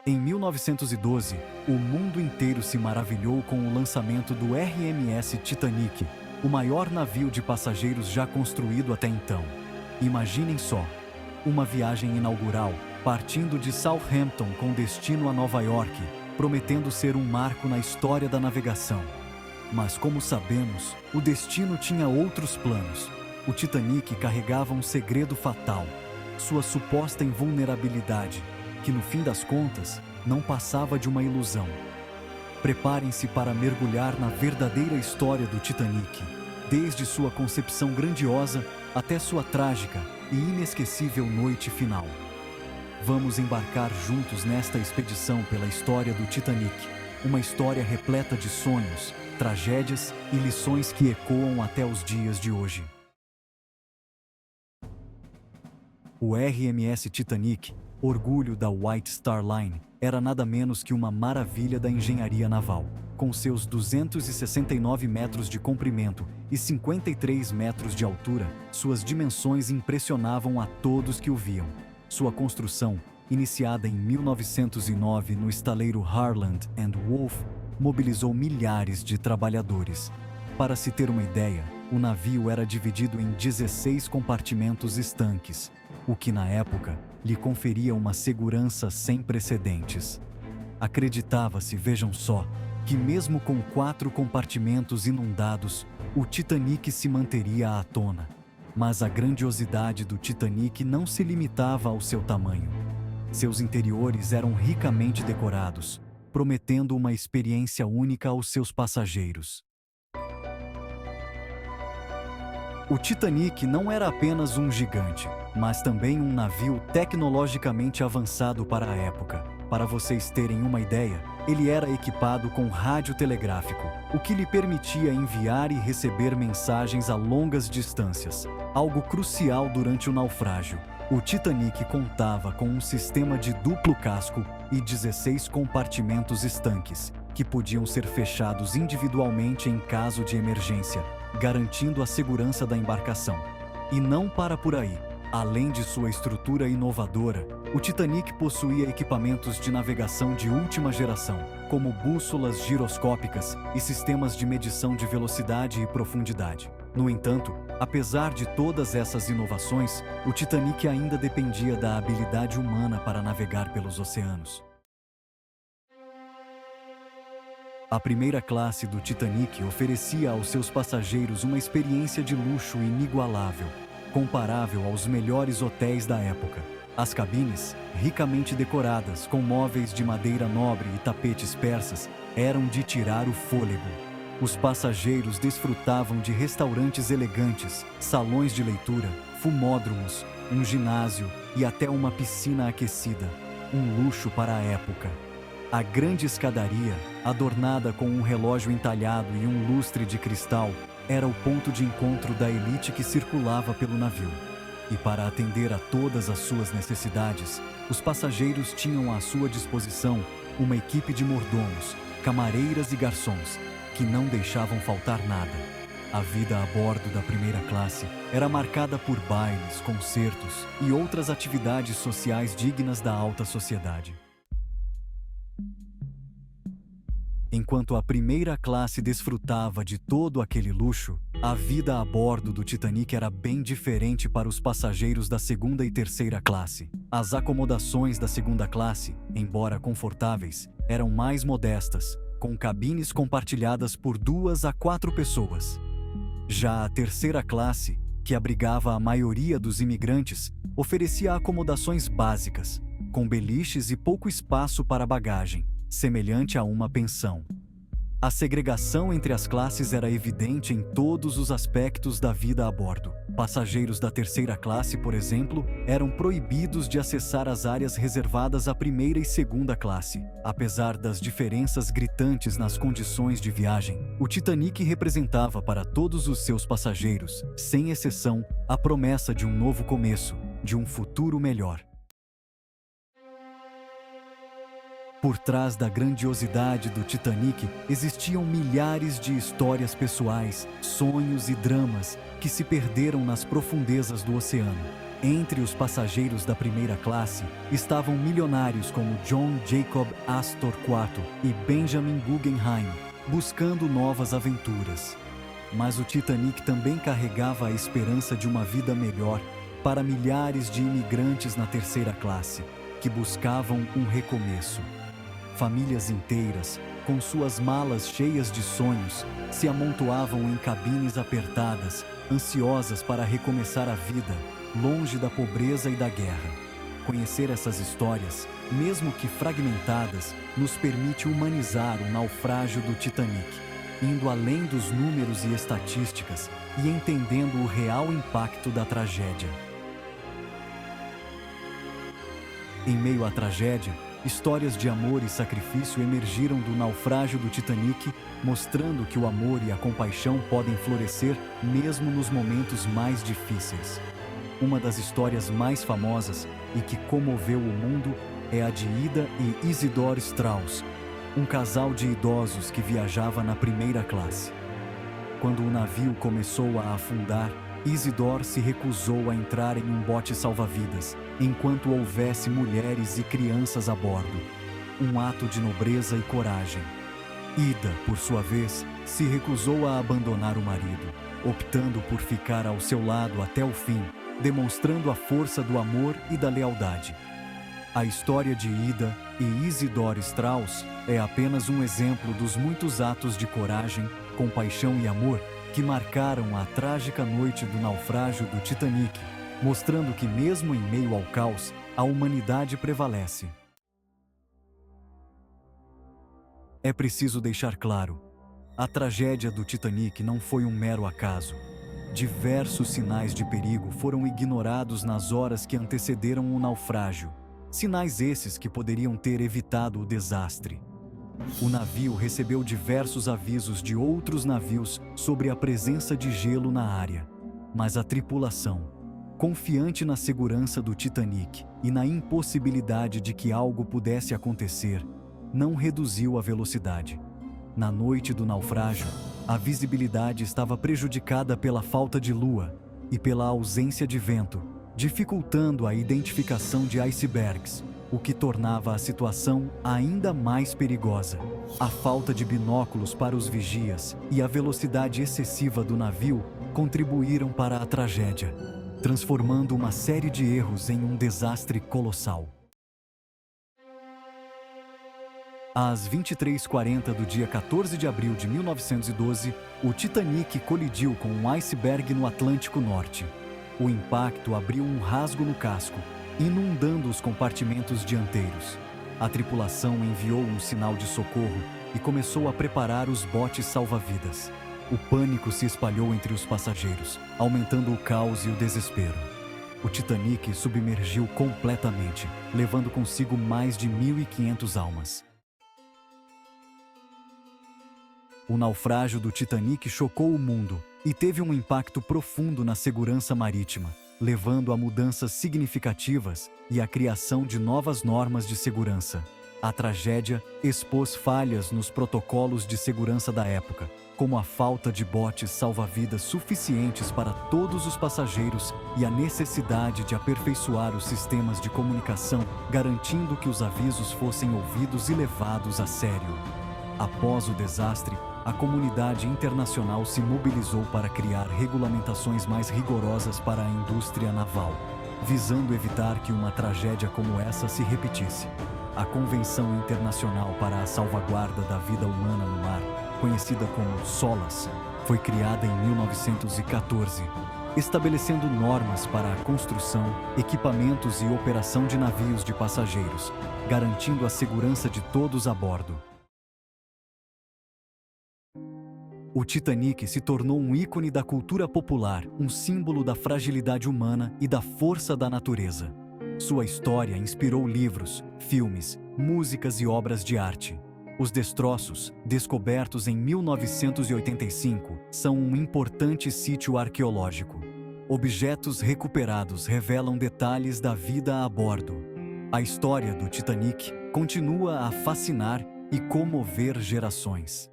Em 1912, o mundo inteiro se maravilhou com o lançamento do RMS Titanic, o maior navio de passageiros já construído até então. Imaginem só, uma viagem inaugural, partindo de Southampton com destino a Nova York, prometendo ser um marco na história da navegação. Mas como sabemos, o destino tinha outros planos. O Titanic carregava um segredo fatal, sua suposta invulnerabilidade, que no fim das contas, não passava de uma ilusão. Preparem-se para mergulhar na verdadeira história do Titanic, desde sua concepção grandiosa até sua trágica e inesquecível noite final. Vamos embarcar juntos nesta expedição pela história do Titanic, uma história repleta de sonhos, tragédias e lições que ecoam até os dias de hoje. O RMS Titanic, orgulho da White Star Line, era nada menos que uma maravilha da engenharia naval. Com seus 269 metros de comprimento e 53 metros de altura, suas dimensões impressionavam a todos que o viam. Sua construção, iniciada em 1909 no estaleiro Harland & Wolff, mobilizou milhares de trabalhadores. Para se ter uma ideia, o navio era dividido em 16 compartimentos estanques, o que na época lhe conferia uma segurança sem precedentes. Acreditava-se, vejam só, que mesmo com 4 compartimentos inundados, o Titanic se manteria à tona. Mas a grandiosidade do Titanic não se limitava ao seu tamanho. Seus interiores eram ricamente decorados, prometendo uma experiência única aos seus passageiros. O Titanic não era apenas um gigante, mas também um navio tecnologicamente avançado para a época. Para vocês terem uma ideia, ele era equipado com rádio telegráfico, o que lhe permitia enviar e receber mensagens a longas distâncias, algo crucial durante o naufrágio. O Titanic contava com um sistema de duplo casco e 16 compartimentos estanques, que podiam ser fechados individualmente em caso de emergência, garantindo a segurança da embarcação. E não para por aí. Além de sua estrutura inovadora, o Titanic possuía equipamentos de navegação de última geração, como bússolas giroscópicas e sistemas de medição de velocidade e profundidade. No entanto, apesar de todas essas inovações, o Titanic ainda dependia da habilidade humana para navegar pelos oceanos. A primeira classe do Titanic oferecia aos seus passageiros uma experiência de luxo inigualável, comparável aos melhores hotéis da época. As cabines, ricamente decoradas com móveis de madeira nobre e tapetes persas, eram de tirar o fôlego. Os passageiros desfrutavam de restaurantes elegantes, salões de leitura, fumódromos, um ginásio e até uma piscina aquecida, um luxo para a época. A grande escadaria, adornada com um relógio entalhado e um lustre de cristal, era o ponto de encontro da elite que circulava pelo navio. E para atender a todas as suas necessidades, os passageiros tinham à sua disposição uma equipe de mordomos, camareiras e garçons, que não deixavam faltar nada. A vida a bordo da primeira classe era marcada por bailes, concertos e outras atividades sociais dignas da alta sociedade. Enquanto a primeira classe desfrutava de todo aquele luxo, a vida a bordo do Titanic era bem diferente para os passageiros da segunda e terceira classe. As acomodações da segunda classe, embora confortáveis, eram mais modestas, com cabines compartilhadas por 2 a 4 pessoas. Já a terceira classe, que abrigava a maioria dos imigrantes, oferecia acomodações básicas, com beliches e pouco espaço para bagagem, semelhante a uma pensão. A segregação entre as classes era evidente em todos os aspectos da vida a bordo. Passageiros da terceira classe, por exemplo, eram proibidos de acessar as áreas reservadas à primeira e segunda classe. Apesar das diferenças gritantes nas condições de viagem, o Titanic representava para todos os seus passageiros, sem exceção, a promessa de um novo começo, de um futuro melhor. Por trás da grandiosidade do Titanic existiam milhares de histórias pessoais, sonhos e dramas que se perderam nas profundezas do oceano. Entre os passageiros da primeira classe estavam milionários como John Jacob Astor IV e Benjamin Guggenheim, buscando novas aventuras. Mas o Titanic também carregava a esperança de uma vida melhor para milhares de imigrantes na terceira classe, que buscavam um recomeço. Famílias inteiras, com suas malas cheias de sonhos, se amontoavam em cabines apertadas, ansiosas para recomeçar a vida, longe da pobreza e da guerra. Conhecer essas histórias, mesmo que fragmentadas, nos permite humanizar o naufrágio do Titanic, indo além dos números e estatísticas e entendendo o real impacto da tragédia. Em meio à tragédia, histórias de amor e sacrifício emergiram do naufrágio do Titanic, mostrando que o amor e a compaixão podem florescer mesmo nos momentos mais difíceis. Uma das histórias mais famosas e que comoveu o mundo é a de Ida e Isidore Strauss, um casal de idosos que viajava na primeira classe. Quando o navio começou a afundar, Isidore se recusou a entrar em um bote salva-vidas, enquanto houvesse mulheres e crianças a bordo. Um ato de nobreza e coragem. Ida, por sua vez, se recusou a abandonar o marido, optando por ficar ao seu lado até o fim, demonstrando a força do amor e da lealdade. A história de Ida e Isidore Strauss é apenas um exemplo dos muitos atos de coragem, compaixão e amor que marcaram a trágica noite do naufrágio do Titanic, mostrando que mesmo em meio ao caos, a humanidade prevalece. É preciso deixar claro, a tragédia do Titanic não foi um mero acaso. Diversos sinais de perigo foram ignorados nas horas que antecederam o naufrágio. Sinais esses que poderiam ter evitado o desastre. O navio recebeu diversos avisos de outros navios sobre a presença de gelo na área. Mas a tripulação, confiante na segurança do Titanic e na impossibilidade de que algo pudesse acontecer, não reduziu a velocidade. Na noite do naufrágio, a visibilidade estava prejudicada pela falta de lua e pela ausência de vento, dificultando a identificação de icebergs, o que tornava a situação ainda mais perigosa. A falta de binóculos para os vigias e a velocidade excessiva do navio contribuíram para a tragédia, transformando uma série de erros em um desastre colossal. Às 23h40 do dia 14 de abril de 1912, o Titanic colidiu com um iceberg no Atlântico Norte. O impacto abriu um rasgo no casco, inundando os compartimentos dianteiros. A tripulação enviou um sinal de socorro e começou a preparar os botes salva-vidas. O pânico se espalhou entre os passageiros, aumentando o caos e o desespero. O Titanic submergiu completamente, levando consigo mais de 1.500 almas. O naufrágio do Titanic chocou o mundo e teve um impacto profundo na segurança marítima, levando a mudanças significativas e à criação de novas normas de segurança. A tragédia expôs falhas nos protocolos de segurança da época, como a falta de botes salva-vidas suficientes para todos os passageiros e a necessidade de aperfeiçoar os sistemas de comunicação, garantindo que os avisos fossem ouvidos e levados a sério. Após o desastre, a comunidade internacional se mobilizou para criar regulamentações mais rigorosas para a indústria naval, visando evitar que uma tragédia como essa se repetisse. A Convenção Internacional para a Salvaguarda da Vida Humana no Mar, conhecida como SOLAS, foi criada em 1914, estabelecendo normas para a construção, equipamentos e operação de navios de passageiros, garantindo a segurança de todos a bordo. O Titanic se tornou um ícone da cultura popular, um símbolo da fragilidade humana e da força da natureza. Sua história inspirou livros, filmes, músicas e obras de arte. Os destroços, descobertos em 1985, são um importante sítio arqueológico. Objetos recuperados revelam detalhes da vida a bordo. A história do Titanic continua a fascinar e comover gerações.